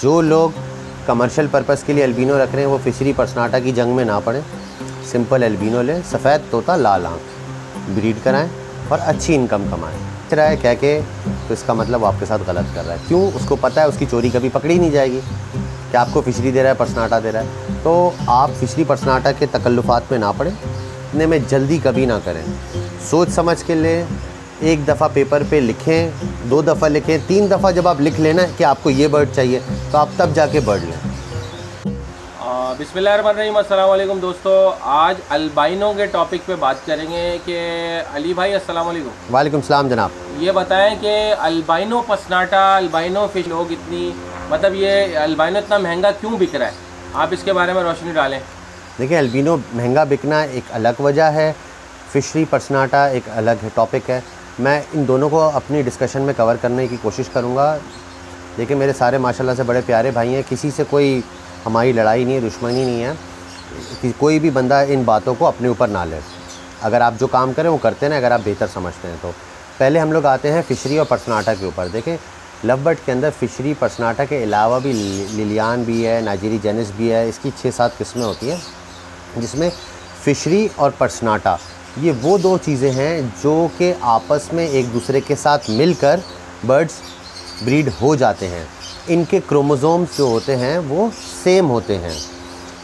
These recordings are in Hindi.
जो लोग कमर्शियल पर्पस के लिए अल्बिनो रख रहे हैं वो फिशरी पर्सनाटा की जंग में ना पड़े। सिंपल अल्बिनो लें, सफ़ेद तोता लाल आँख, ब्रीड कराएं और अच्छी इनकम कमाएं। रहा है कह के तो इसका मतलब वो आपके साथ गलत कर रहा है। क्यों? उसको पता है उसकी चोरी कभी पकड़ी नहीं जाएगी कि आपको फिशरी दे रहा है, पर्सनाटा दे रहा है। तो आप फिशरी पर्सनाटा के तकल्लुफ़ात में ना पड़ें, इतने में जल्दी कभी ना करें। सोच समझ के लें, एक दफ़ा पेपर पे लिखें, 2 दफ़ा लिखें, 3 दफ़ा जब आप लिख लेना कि आपको ये बर्ड चाहिए तो आप तब जाके बर्ड लें। बिस्मिल्लाहिर्रहमानिर्रहीम, अस्सलाम वालेकुम दोस्तों। आज अल्बाइनो के टॉपिक पे बात करेंगे कि अली भाई अस्सलाम वालेकुम। वालेकुम सलाम जनाब। ये बताएं कि अल्बाइनो पर्सनाटा, अल्बाइनो फिश लोग इतनी ये अल्बाइनो इतना महंगा क्यों बिक रहा है? आप इसके बारे में रोशनी डालें। देखिए, अल्बिनो महंगा बिकना एक अलग वजह है, फिशरी पर्सनाटा एक अलग टॉपिक है। मैं इन दोनों को अपनी डिस्कशन में कवर करने की कोशिश करूँगा। देखिए, मेरे सारे माशाल्लाह से बड़े प्यारे भाई हैं, किसी से कोई हमारी लड़ाई नहीं है, दुश्मनी नहीं है कि कोई भी बंदा इन बातों को अपने ऊपर ना ले। अगर आप जो काम करें वो करते हैं ना, अगर आप बेहतर समझते हैं तो। पहले हम लोग आते हैं फिशरी और पर्सनाटा के ऊपर। देखें, लव बर्ड के अंदर फिशरी पर्सनाटा के अलावा भी लिलियान भी है, नाइजीरी जेनिस भी है। इसकी 6-7 किस्में होती हैं, जिसमें फिशरी और पर्सनाटा ये वो 2 चीज़ें हैं जो कि आपस में एक दूसरे के साथ मिलकर बर्ड्स ब्रीड हो जाते हैं। इनके क्रोमोसोम्स जो होते हैं वो सेम होते हैं।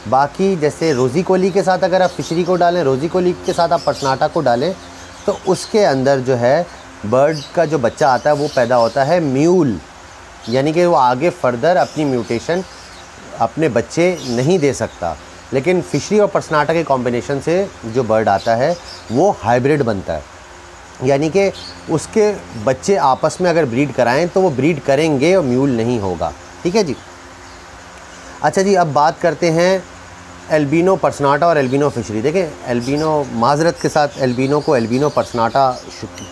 बाकी जैसे रोज़ी कोली के साथ अगर आप फिशरी को डालें, रोज़ी कोली के साथ आप पर्सनाटा को डालें, तो उसके अंदर जो है बर्ड का जो बच्चा आता है वो पैदा होता है म्यूल, यानी कि वो आगे फर्दर अपनी म्यूटेशन अपने बच्चे नहीं दे सकता। लेकिन फिशरी और पर्सनाटा के कॉम्बिनेशन से जो बर्ड आता है वो हाइब्रिड बनता है, यानी कि उसके बच्चे आपस में अगर ब्रीड कराएं तो वो ब्रीड करेंगे और म्यूल नहीं होगा। ठीक है जी। अच्छा जी, अब बात करते हैं अल्बिनो पर्सनाटा और अल्बिनो फिशरी। देखें, अल्बिनो माजरत के साथ अल्बिनो को अल्बिनो पर्सनाटा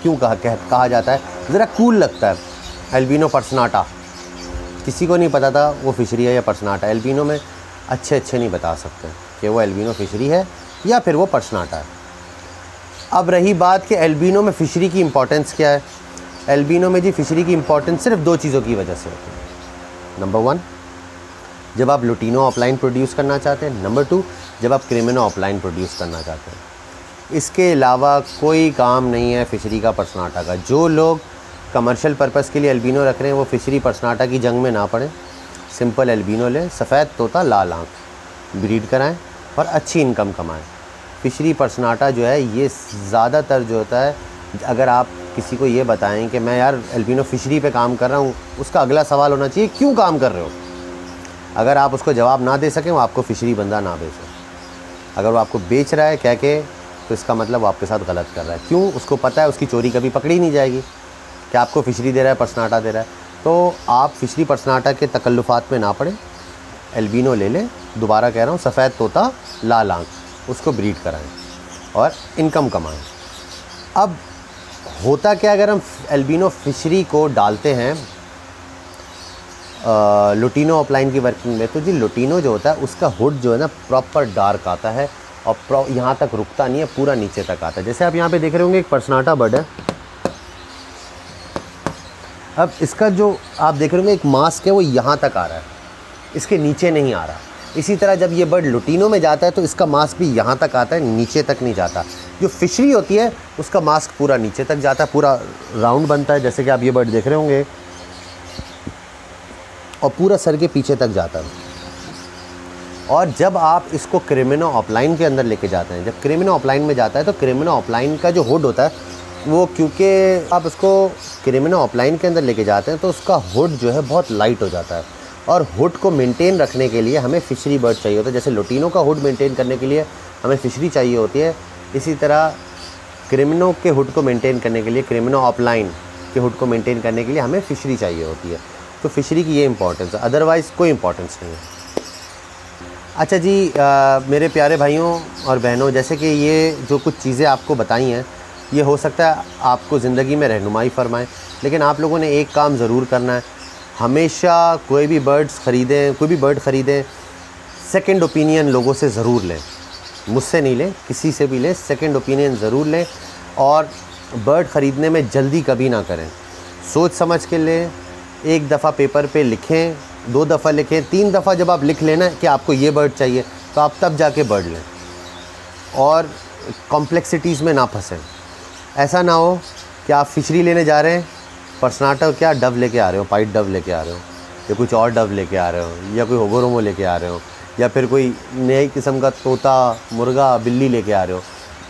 क्यों कहा जाता है, ज़रा कूल लगता है। अल्बिनो पर्सनाटा किसी को नहीं पता था वो फिशरी है या पर्सनाटा। अल्बिनो में अच्छे नहीं बता सकते कि वो अल्बिनो फिशरी है या फिर वो पर्सनाटा है। अब रही बात कि अल्बिनो में फ़िशरी की इम्पोर्टेंस क्या है। अल्बिनो में जी फ़िशरी की इम्पोर्टेंस सिर्फ 2 चीज़ों की वजह से होती है। नंबर 1, जब आप लुटिनो ऑफलाइन प्रोड्यूस करना चाहते हैं। नंबर 2, जब आप क्रिमिनो ऑफलाइन प्रोड्यूस करना चाहते हैं। इसके अलावा कोई काम नहीं है फ़िशरी का, पर्सनाटा का। जो लोग कमर्शियल पर्पस के लिए अल्बिनो रख रहे हैं वो फ़िशरी पर्सनाटा की जंग में ना पड़े। सिंपल अल्बिनो लें, सफ़ेद तोता लाल आँख, ब्रीड कराएं और अच्छी इनकम कमाएं। फिशरी पर्सनाटा जो है ये ज़्यादातर जो होता है, अगर आप किसी को ये बताएं कि मैं यार अल्बिनो फिशरी पे काम कर रहा हूँ, उसका अगला सवाल होना चाहिए क्यों काम कर रहे हो। अगर आप उसको जवाब ना दे सकें वो आपको फिशरी बंदा ना बेचे। अगर वो आपको बेच रहा है कह के तो इसका मतलब वो आपके साथ गलत कर रहा है। क्यों? उसको पता है उसकी चोरी कभी पकड़ी नहीं जाएगी कि आपको फिशरी दे रहा है, पर्सनाटा दे रहा है। तो आप फिशरी पर्सनाटा के तकल्लुफ़ात में ना पड़ें, अल्बिनो ले लें। दोबारा कह रहा हूँ, सफ़ेद तोता लाल आँख, उसको ब्रीड कराएं और इनकम कमाएं। अब होता क्या, अगर हम अल्बिनो फिशरी को डालते हैं लुटिनो ऑफलाइन की वर्किंग में, तो जी लुटिनो जो होता है उसका हुड जो है ना प्रॉपर डार्क आता है और यहाँ तक रुकता नहीं है, पूरा नीचे तक आता है। जैसे आप यहाँ पे देख रहे होंगे एक पर्सनाटा बर्ड है। अब इसका जो आप देख रहे होंगे एक मास्क है वो यहाँ तक आ रहा है, इसके नीचे नहीं आ रहा। इसी तरह जब ये बर्ड लुटिनो में जाता है तो इसका मास्क भी यहाँ तक आता है, नीचे तक नहीं जाता। जो फिशरी होती है उसका मास्क पूरा नीचे तक जाता है, पूरा राउंड बनता है, जैसे कि आप ये बर्ड देख रहे होंगे, और पूरा सर के पीछे तक जाता है। और जब आप इसको क्रिमिनो ऑफलाइन के अंदर लेके जाते हैं, जब क्रिमिनो ऑफलाइन में जाता है तो क्रिमिनो ऑफलाइन का जो हुड होता है वो, क्योंकि आप उसको क्रिमिनो ऑफलाइन के अंदर लेके जाते हैं तो उसका हुड जो है बहुत लाइट हो जाता है। और हुड को मेंटेन रखने के लिए हमें फिशरी बर्ड चाहिए होता है। जैसे लुटिनो का हुड मेंटेन करने के लिए हमें फिशरी चाहिए होती है, इसी तरह क्रिमिनो के हुड को मेंटेन करने के लिए, क्रिमिनो ऑफलाइन के हुड को मेंटेन करने के लिए हमें फिशरी चाहिए होती है। तो फिशरी की ये इंपॉर्टेंस है, अदरवाइज़ कोई इंपॉर्टेंस नहीं है। अच्छा जी, मेरे प्यारे भाइयों और बहनों, जैसे कि ये जो कुछ चीज़ें आपको बताई हैं, ये हो सकता है आपको ज़िंदगी में रहनुमाई फरमाएं, लेकिन आप लोगों ने एक काम ज़रूर करना है। हमेशा कोई भी बर्ड ख़रीदें, सेकंड ओपिनियन लोगों से ज़रूर लें। मुझसे नहीं लें, किसी से भी लें, सेकंड ओपिनियन ज़रूर लें। और बर्ड ख़रीदने में जल्दी कभी ना करें, सोच समझ के लें। एक दफ़ा पेपर पे लिखें, 2 दफ़ा लिखें, 3 दफ़ा जब आप लिख लेना कि आपको ये बर्ड चाहिए तो आप तब जाके बर्ड लें और कॉम्प्लेक्सिटीज़ में ना फंसें। ऐसा ना हो कि आप फिशरी लेने जा रहे हैं, पर्सनाटा क्या डव लेके आ रहे हो, पाइट डव लेके आ रहे हो, या कुछ और डव लेके आ रहे हो, या कोई होगोरोमो लेके आ रहे हो, या फिर कोई नई किस्म का तोता, मुर्गा, बिल्ली लेके आ रहे हो।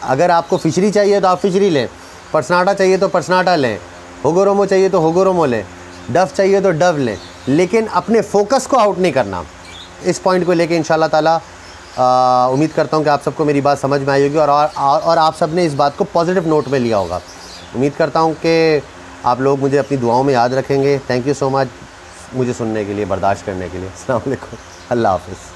अगर आपको फिशरी चाहिए तो आप फिशरी लें, पर्सनाटा चाहिए तो पर्सनाटा लें, होगोरोमो चाहिए तो होगोरोमो लें, डव चाहिए तो डव लें, लेकिन अपने फोकस को आउट नहीं करना। इस पॉइंट को लेके इंशाल्लाह ताला उम्मीद करता हूँ कि आप सबको मेरी बात समझ में आई होगी और आप सब ने इस बात को पॉजिटिव नोट में लिया होगा। उम्मीद करता हूँ कि आप लोग मुझे अपनी दुआओं में याद रखेंगे। थैंक यू सो मच मुझे सुनने के लिए, बर्दाश्त करने के लिए। अस्सलाम वालेकुम, अल्लाह हाफ़िज़।